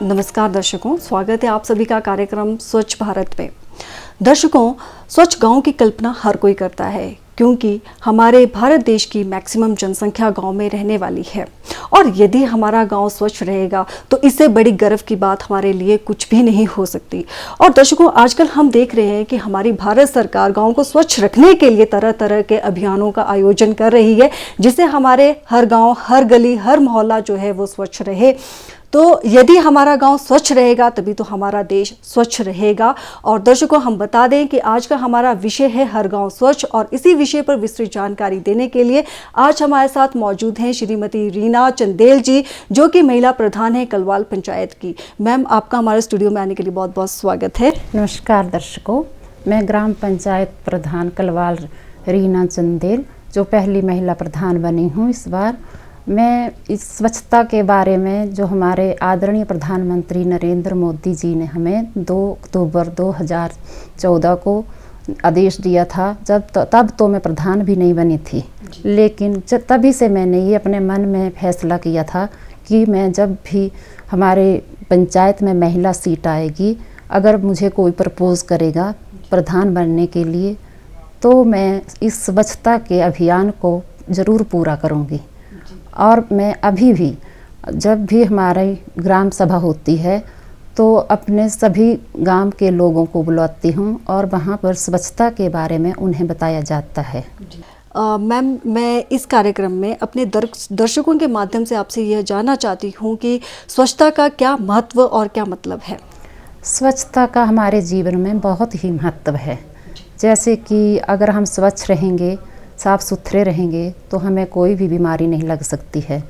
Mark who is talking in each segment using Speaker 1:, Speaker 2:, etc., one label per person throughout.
Speaker 1: नमस्कार दर्शकों, स्वागत है आप सभी का कार्यक्रम स्वच्छ भारत में। दर्शकों, स्वच्छ गांव की कल्पना हर कोई करता है क्योंकि हमारे भारत देश की मैक्सिमम जनसंख्या गांव में रहने वाली है और यदि हमारा गांव स्वच्छ रहेगा तो इससे बड़ी गर्व की बात हमारे लिए कुछ भी नहीं हो सकती। और दर्शकों, आजकल हम देख रहे हैं कि हमारी भारत सरकार गांव को स्वच्छ रखने के लिए तरह तरह के अभियानों का आयोजन कर रही है, जिससे हमारे हर गाँव, हर गली, हर मोहल्ला जो है वो स्वच्छ रहे। तो यदि हमारा गांव स्वच्छ रहेगा तभी तो हमारा देश स्वच्छ रहेगा। और दर्शकों, हम बता दें कि आज का हमारा विषय है हर गांव स्वच्छ, और इसी विषय पर विस्तृत जानकारी देने के लिए आज हमारे साथ मौजूद हैं श्रीमती रीना चंदेल जी, जो कि महिला प्रधान है कलवाल पंचायत की। मैम, आपका हमारे स्टूडियो में आने के लिए बहुत बहुत स्वागत है।
Speaker 2: नमस्कार दर्शकों, मैं ग्राम पंचायत प्रधान कलवाल रीना चंदेल, जो पहली महिला प्रधान बनी हूँ इस बार। मैं इस स्वच्छता के बारे में जो हमारे आदरणीय प्रधानमंत्री नरेंद्र मोदी जी ने हमें 2 अक्टूबर 2014 को आदेश दिया था, तब तो मैं प्रधान भी नहीं बनी थी, लेकिन तभी से मैंने ये अपने मन में फैसला किया था कि मैं जब भी हमारे पंचायत में महिला सीट आएगी, अगर मुझे कोई प्रपोज करेगा प्रधान बनने के लिए, तो मैं इस स्वच्छता के अभियान को ज़रूर पूरा करूँगी। और मैं अभी भी जब भी हमारी ग्राम सभा होती है तो अपने सभी गांव के लोगों को बुलाती हूं और वहां पर स्वच्छता के बारे में उन्हें बताया जाता है।
Speaker 1: मैम, मैं इस कार्यक्रम में अपने दर्शकों के माध्यम से आपसे यह जानना चाहती हूं कि स्वच्छता का क्या महत्व और क्या मतलब है।
Speaker 2: स्वच्छता का हमारे जीवन में बहुत ही महत्व है। जैसे कि अगर हम स्वच्छ रहेंगे, साफ़ सुथरे रहेंगे तो हमें कोई भी बीमारी नहीं लग सकती है।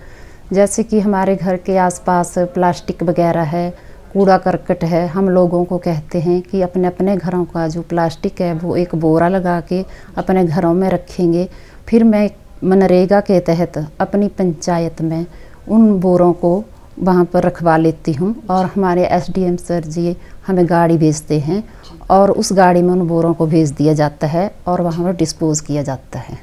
Speaker 2: जैसे कि हमारे घर के आसपास प्लास्टिक वगैरह है, कूड़ा करकट है, हम लोगों को कहते हैं कि अपने अपने घरों का जो प्लास्टिक है वो एक बोरा लगा के अपने घरों में रखेंगे। फिर मैं मनरेगा के तहत अपनी पंचायत में उन बोरों को वहाँ पर रखवा लेती हूँ और हमारे एसडीएम सर जी हमें गाड़ी भेजते हैं और उस गाड़ी में उन बोरों को भेज दिया जाता है और वहाँ पर डिस्पोज किया जाता है।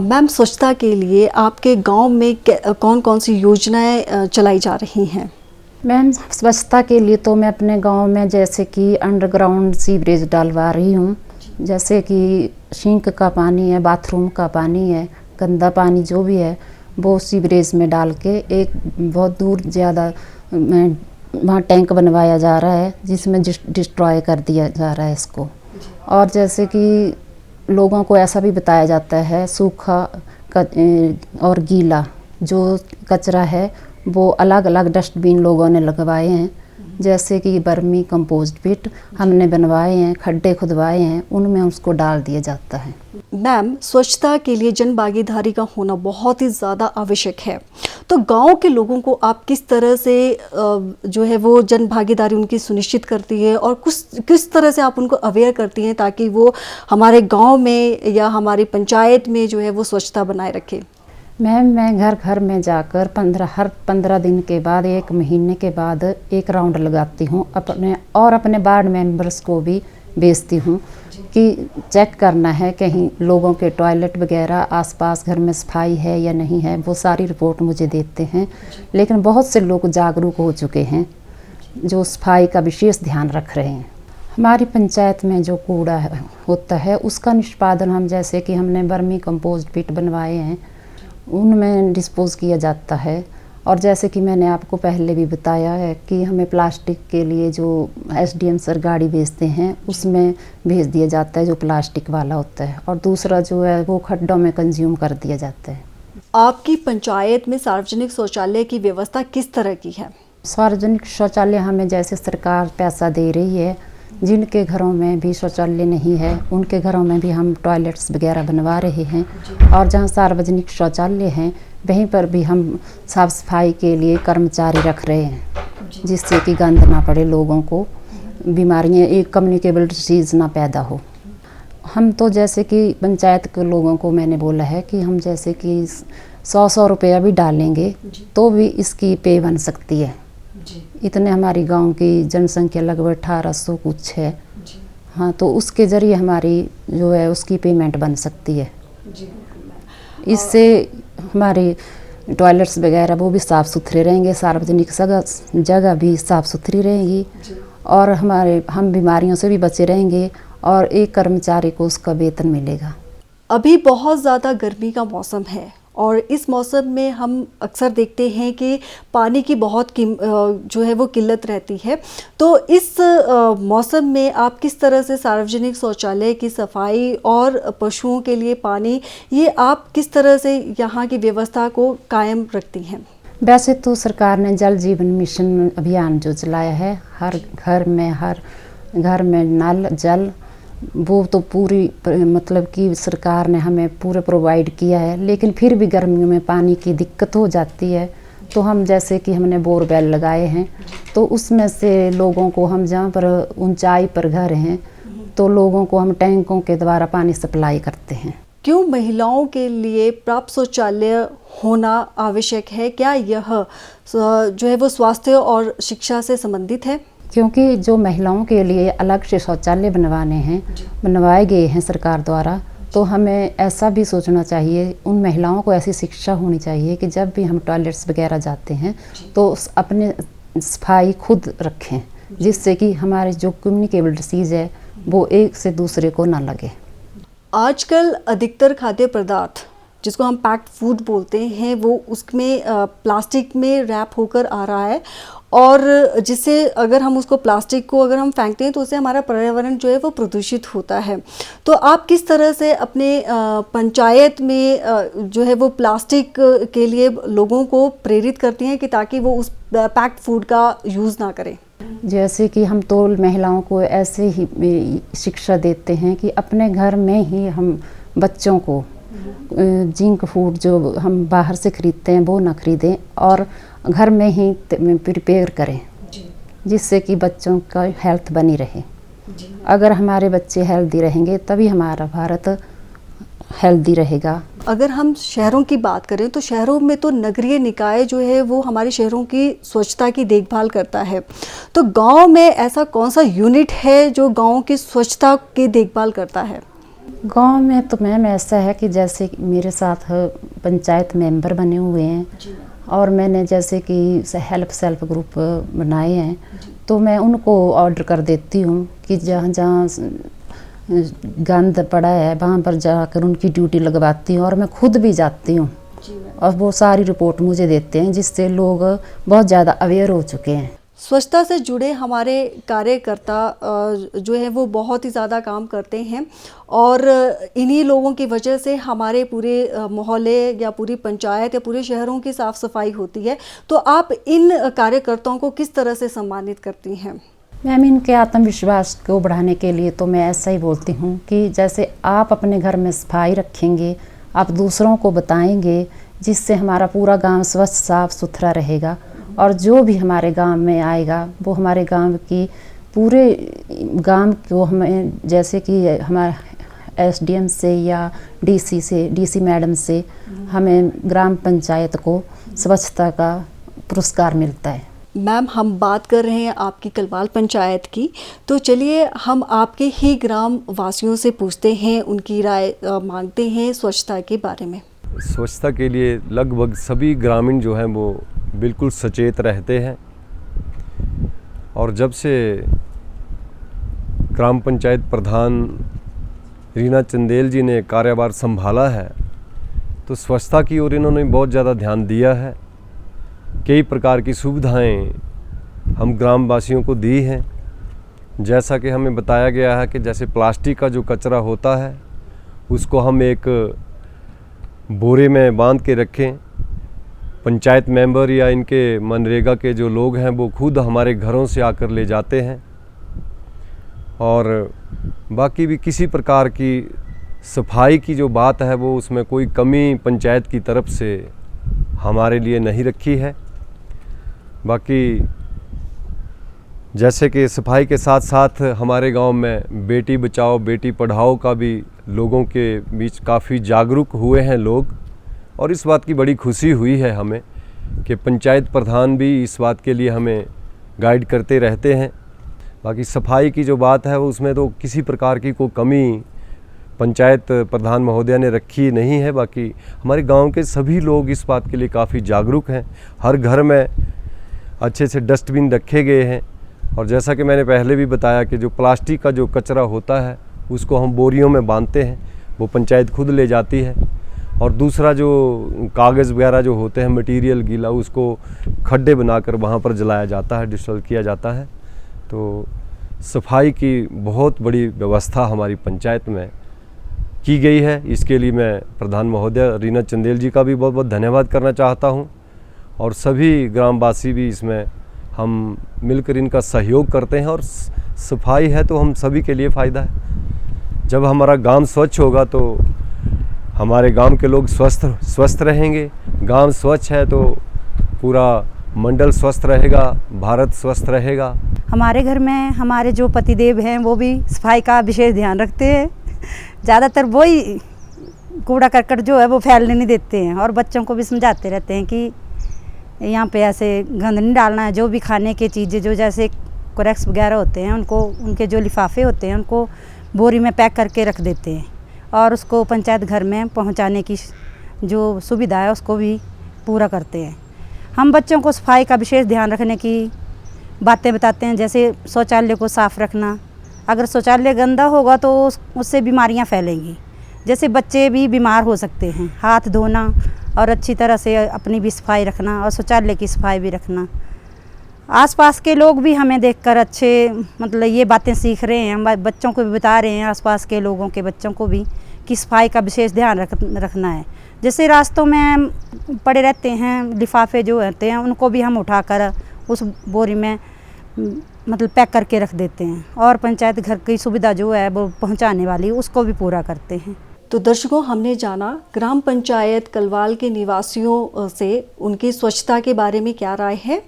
Speaker 1: मैम, स्वच्छता के लिए आपके गांव में कौन कौन सी योजनाएं चलाई जा रही हैं?
Speaker 2: मैम, स्वच्छता के लिए तो मैं अपने गांव में जैसे कि अंडरग्राउंड सीवरेज डालवा रही हूँ। जैसे कि सिंक का पानी है, बाथरूम का पानी है, गंदा पानी जो भी है वो सीवरेज में डाल के एक बहुत दूर ज़्यादा वहाँ टैंक बनवाया जा रहा है जिसमें डिस्ट्रॉय कर दिया जा रहा है इसको। और जैसे कि लोगों को ऐसा भी बताया जाता है सूखा और गीला जो कचरा है वो अलग अलग डस्टबिन लोगों ने लगवाए हैं। जैसे कि बर्मी कंपोस्ट पिट हमने बनवाए हैं, खड्डे खुदवाए हैं, उनमें उसको डाल दिया जाता है।
Speaker 1: मैम, स्वच्छता के लिए जन भागीदारी का होना बहुत ही ज़्यादा आवश्यक है। तो गांव के लोगों को आप किस तरह से जो है वो जन भागीदारी उनकी सुनिश्चित करती है और किस तरह से आप उनको अवेयर करती हैं ताकि वो हमारे गांव में या हमारी पंचायत में जो है वो स्वच्छता बनाए रखें?
Speaker 2: मैम, मैं घर घर में जाकर हर 15 दिन के बाद, 1 महीने के बाद एक राउंड लगाती हूँ अपने वार्ड मेंबर्स को भी भेजती हूँ कि चेक करना है कहीं लोगों के टॉयलेट वगैरह आसपास घर में सफाई है या नहीं है। वो सारी रिपोर्ट मुझे देते हैं। लेकिन बहुत से लोग जागरूक हो चुके हैं जो सफाई का विशेष ध्यान रख रहे हैं। हमारी पंचायत में जो कूड़ा होता है उसका निष्पादन हम जैसे कि हमने बर्मी कंपोस्ट पिट बनवाए हैं, उनमें डिस्पोज किया जाता है। और जैसे कि मैंने आपको पहले भी बताया है कि हमें प्लास्टिक के लिए जो एसडीएम सर गाड़ी भेजते हैं उसमें भेज दिया जाता है जो प्लास्टिक वाला होता है, और दूसरा जो है वो खड्डों में कंज्यूम कर दिया जाता है।
Speaker 1: आपकी पंचायत में सार्वजनिक शौचालय की व्यवस्था किस तरह की है?
Speaker 2: सार्वजनिक शौचालय हमें जैसे सरकार पैसा दे रही है, जिनके घरों में भी शौचालय नहीं है उनके घरों में भी हम टॉयलेट्स वगैरह बनवा रहे हैं। और जहाँ सार्वजनिक शौचालय हैं वहीं पर भी हम साफ़ सफाई के लिए कर्मचारी रख रहे हैं जिससे कि गंद ना पड़े, लोगों को बीमारियाँ, एक कम्युनिकेबल डिसीज़ ना पैदा हो। हम तो जैसे कि पंचायत के लोगों को मैंने बोला है कि हम जैसे कि 100 रुपया भी डालेंगे तो भी इसकी पे बन सकती है। इतने हमारी गांव की जनसंख्या लगभग 1800 कुछ है। हाँ, तो उसके ज़रिए हमारी जो है उसकी पेमेंट बन सकती है। इससे हमारी टॉयलेट्स वगैरह वो भी साफ़ सुथरे रहेंगे, सार्वजनिक जगह भी साफ़ सुथरी रहेंगी और हम बीमारियों से भी बचे रहेंगे और एक कर्मचारी को उसका वेतन मिलेगा।
Speaker 1: अभी बहुत ज़्यादा गर्मी का मौसम है और इस मौसम में हम अक्सर देखते हैं कि पानी की बहुत जो है वो किल्लत रहती है। तो इस मौसम में आप किस तरह से सार्वजनिक शौचालय की सफाई और पशुओं के लिए पानी, ये आप किस तरह से यहाँ की व्यवस्था को कायम रखती हैं?
Speaker 2: वैसे तो सरकार ने जल जीवन मिशन अभियान जो चलाया है, हर घर में नल जल, वो तो पूरी मतलब कि सरकार ने हमें पूरे प्रोवाइड किया है। लेकिन फिर भी गर्मियों में पानी की दिक्कत हो जाती है, तो हम जैसे कि हमने बोरवेल लगाए हैं, तो उसमें से लोगों को हम जहाँ पर ऊंचाई पर घर हैं तो लोगों को हम टैंकों के द्वारा पानी सप्लाई करते हैं।
Speaker 1: क्यों महिलाओं के लिए प्राप्त शौचालय होना आवश्यक है? क्या यह जो है वो स्वास्थ्य और शिक्षा से संबंधित है?
Speaker 2: क्योंकि जो महिलाओं के लिए अलग से शौचालय बनवाए गए हैं सरकार द्वारा, तो हमें ऐसा भी सोचना चाहिए, उन महिलाओं को ऐसी शिक्षा होनी चाहिए कि जब भी हम टॉयलेट्स वगैरह जाते हैं तो अपने सफाई खुद रखें, जिससे कि हमारे जो कम्युनिकेबल डिसीज़ है वो एक से दूसरे को ना लगे।
Speaker 1: आजकल अधिकतर खाद्य पदार्थ जिसको हम पैक्ड फूड बोलते हैं वो उसमें प्लास्टिक में रैप होकर आ रहा है और जिससे अगर हम उसको प्लास्टिक को अगर हम फेंकते हैं तो उससे हमारा पर्यावरण जो है वो प्रदूषित होता है। तो आप किस तरह से अपने पंचायत में जो है वो प्लास्टिक के लिए लोगों को प्रेरित करती हैं कि ताकि वो उस पैक्ड फूड का यूज़ ना करें?
Speaker 2: जैसे कि हम तो महिलाओं को ऐसे ही शिक्षा देते हैं कि अपने घर में ही हम बच्चों को जंक फूड जो हम बाहर से खरीदते हैं वो ना खरीदें और घर में ही प्रिपेयर करें, जिससे कि बच्चों का हेल्थ बनी रहे। अगर हमारे बच्चे हेल्दी रहेंगे तभी हमारा भारत हेल्दी रहेगा।
Speaker 1: अगर हम शहरों की बात करें तो शहरों में तो नगरीय निकाय जो है वो हमारे शहरों की स्वच्छता की देखभाल करता है। तो गांव में ऐसा कौन सा यूनिट है जो गांव की स्वच्छता की देखभाल करता है?
Speaker 2: गांव में तो मैम ऐसा है कि जैसे मेरे साथ पंचायत मेंबर बने हुए हैं और मैंने जैसे कि सेल्फ ग्रुप बनाए हैं, तो मैं उनको ऑर्डर कर देती हूँ कि जहाँ जहाँ गंद पड़ा है वहाँ पर जाकर उनकी ड्यूटी लगवाती हूँ और मैं खुद भी जाती हूँ और वो सारी रिपोर्ट मुझे देते हैं, जिससे लोग बहुत ज़्यादा अवेयर हो चुके हैं।
Speaker 1: स्वच्छता से जुड़े हमारे कार्यकर्ता जो है वो बहुत ही ज़्यादा काम करते हैं और इन्हीं लोगों की वजह से हमारे पूरे मोहल्ले या पूरी पंचायत या पूरे शहरों की साफ़ सफाई होती है। तो आप इन कार्यकर्ताओं को किस तरह से सम्मानित करती हैं?
Speaker 2: मैम, इनके आत्मविश्वास को बढ़ाने के लिए तो मैं ऐसा ही बोलती हूँ कि जैसे आप अपने घर में सफाई रखेंगे, आप दूसरों को बताएंगे, जिससे हमारा पूरा गांव स्वच्छ साफ सुथरा रहेगा और जो भी हमारे गांव में आएगा वो हमारे गांव की पूरे गांव को हमें जैसे कि हमारा एसडीएम से या डीसी मैडम से हमें ग्राम पंचायत को स्वच्छता का पुरस्कार मिलता है।
Speaker 1: मैम, हम बात कर रहे हैं आपकी कलवाल पंचायत की, तो चलिए हम आपके ही ग्राम वासियों से पूछते हैं, उनकी राय मांगते हैं स्वच्छता के बारे में।
Speaker 3: स्वच्छता के लिए लगभग सभी ग्रामीण जो हैं वो बिल्कुल सचेत रहते हैं और जब से ग्राम पंचायत प्रधान रीना चंदेल जी ने कार्यभार संभाला है तो स्वच्छता की ओर इन्होंने बहुत ज़्यादा ध्यान दिया है। कई प्रकार की सुविधाएं हम ग्रामवासियों को दी हैं, जैसा कि हमें बताया गया है कि जैसे प्लास्टिक का जो कचरा होता है उसको हम एक बोरे में बांध के रखें। पंचायत मेंबर या इनके मनरेगा के जो लोग हैं वो खुद हमारे घरों से आकर ले जाते हैं और बाकी भी किसी प्रकार की सफाई की जो बात है वो उसमें कोई कमी पंचायत की तरफ से हमारे लिए नहीं रखी है। बाकी जैसे कि सफाई के साथ साथ हमारे गांव में बेटी बचाओ बेटी पढ़ाओ का भी लोगों के बीच काफ़ी जागरूक हुए हैं लोग और इस बात की बड़ी खुशी हुई है हमें कि पंचायत प्रधान भी इस बात के लिए हमें गाइड करते रहते हैं। बाकी सफाई की जो बात है उसमें तो किसी प्रकार की कोई कमी पंचायत प्रधान महोदया ने रखी नहीं है, बाकी हमारे गांव के सभी लोग इस बात के लिए काफ़ी जागरूक हैं। हर घर में अच्छे से डस्टबिन रखे गए हैं, और जैसा कि मैंने पहले भी बताया कि जो प्लास्टिक का जो कचरा होता है उसको हम बोरियों में बांधते हैं, वो पंचायत खुद ले जाती है। और दूसरा जो कागज़ वगैरह जो होते हैं मटेरियल गीला, उसको खड्डे बनाकर वहाँ पर जलाया जाता है, डिस्पोज किया जाता है। तो सफाई की बहुत बड़ी व्यवस्था हमारी पंचायत में की गई है। इसके लिए मैं प्रधान महोदया रीना चंदेल जी का भी बहुत बहुत धन्यवाद करना चाहता हूँ, और सभी ग्रामवासी भी इसमें हम मिलकर इनका सहयोग करते हैं। और सफाई है तो हम सभी के लिए फ़ायदा है। जब हमारा गांव स्वच्छ होगा तो हमारे गांव के लोग स्वस्थ रहेंगे। गांव स्वच्छ है तो पूरा मंडल स्वस्थ रहेगा, भारत स्वस्थ रहेगा।
Speaker 4: हमारे घर में हमारे जो पतिदेव हैं वो भी सफाई का विशेष ध्यान रखते हैं। ज़्यादातर वही कूड़ा करकट जो है वो फैलने नहीं देते हैं, और बच्चों को भी समझाते रहते हैं कि यहाँ पे ऐसे गंद नहीं डालना है। जो भी खाने की चीज़ें जो जैसे क्रैक्स वगैरह होते हैं उनको, उनके जो लिफाफे होते हैं उनको बोरी में पैक करके रख देते हैं, और उसको पंचायत घर में पहुँचाने की जो सुविधा है उसको भी पूरा करते हैं। हम बच्चों को सफाई का विशेष ध्यान रखने की बातें बताते हैं, जैसे शौचालय को साफ़ रखना। अगर शौचालय गंदा होगा तो उससे बीमारियां फैलेंगी, जैसे बच्चे भी बीमार हो सकते हैं। हाथ धोना और अच्छी तरह से अपनी भी सफाई रखना, और शौचालय की सफाई भी रखना। आसपास के लोग भी हमें देखकर अच्छे मतलब ये बातें सीख रहे हैं। हम बच्चों को भी बता रहे हैं, आसपास के लोगों के बच्चों को भी, कि सफाई का विशेष ध्यान रखना है। जैसे रास्तों में पड़े रहते हैं लिफाफे जो होते हैं उनको भी हम उठाकर उस बोरी में मतलब पैक करके रख देते हैं, और पंचायत घर की सुविधा जो है वो पहुंचाने वाली उसको भी पूरा करते हैं।
Speaker 1: तो दर्शकों, हमने जाना ग्राम पंचायत कलवाल के निवासियों से उनकी स्वच्छता के बारे में क्या राय है।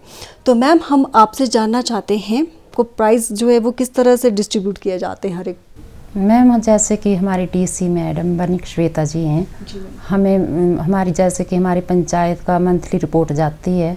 Speaker 1: तो मैम, हम आपसे जानना चाहते हैं को प्राइज़ जो है वो किस तरह से डिस्ट्रीब्यूट किए जाते हैं हर एक।
Speaker 2: मैम, जैसे कि हमारी टीसी मैडम बनिक श्वेता जी हैं, हमें हमारी जैसे कि हमारी पंचायत का मंथली रिपोर्ट जाती है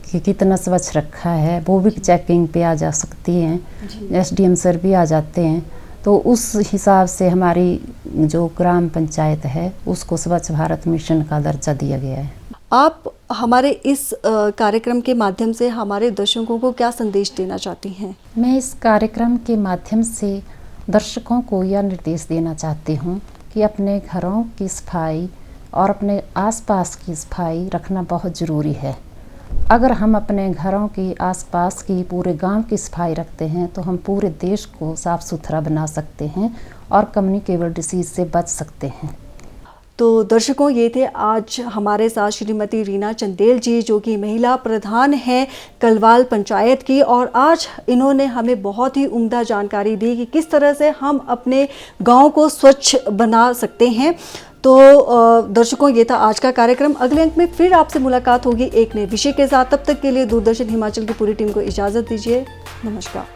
Speaker 2: कि कितना स्वच्छ रखा है, वो भी चेकिंग पे आ जा सकती हैं। एसडीएम सर भी आ जाते हैं, तो उस हिसाब से हमारी जो ग्राम पंचायत है उसको स्वच्छ भारत मिशन का दर्जा दिया गया है।
Speaker 1: आप हमारे इस कार्यक्रम के माध्यम से हमारे दर्शकों को क्या संदेश देना चाहती हैं?
Speaker 2: मैं इस कार्यक्रम के माध्यम से दर्शकों को यह निर्देश देना चाहती हूँ कि अपने घरों की सफाई और अपने आसपास की सफाई रखना बहुत ज़रूरी है। अगर हम अपने घरों की, आसपास की, पूरे गांव की सफाई रखते हैं तो हम पूरे देश को साफ़ सुथरा बना सकते हैं और कम्युनिकेबल डिसीज़ से बच सकते हैं।
Speaker 1: तो दर्शकों, ये थे आज हमारे साथ श्रीमती रीना चंदेल जी, जो कि महिला प्रधान हैं कलवाल पंचायत की, और आज इन्होंने हमें बहुत ही उम्दा जानकारी दी कि किस तरह से हम अपने गांव को स्वच्छ बना सकते हैं। तो दर्शकों, ये था आज का कार्यक्रम। अगले अंक में फिर आपसे मुलाकात होगी एक नए विषय के साथ। तब तक के लिए दूरदर्शन हिमाचल की पूरी टीम को इजाज़त दीजिए। नमस्कार।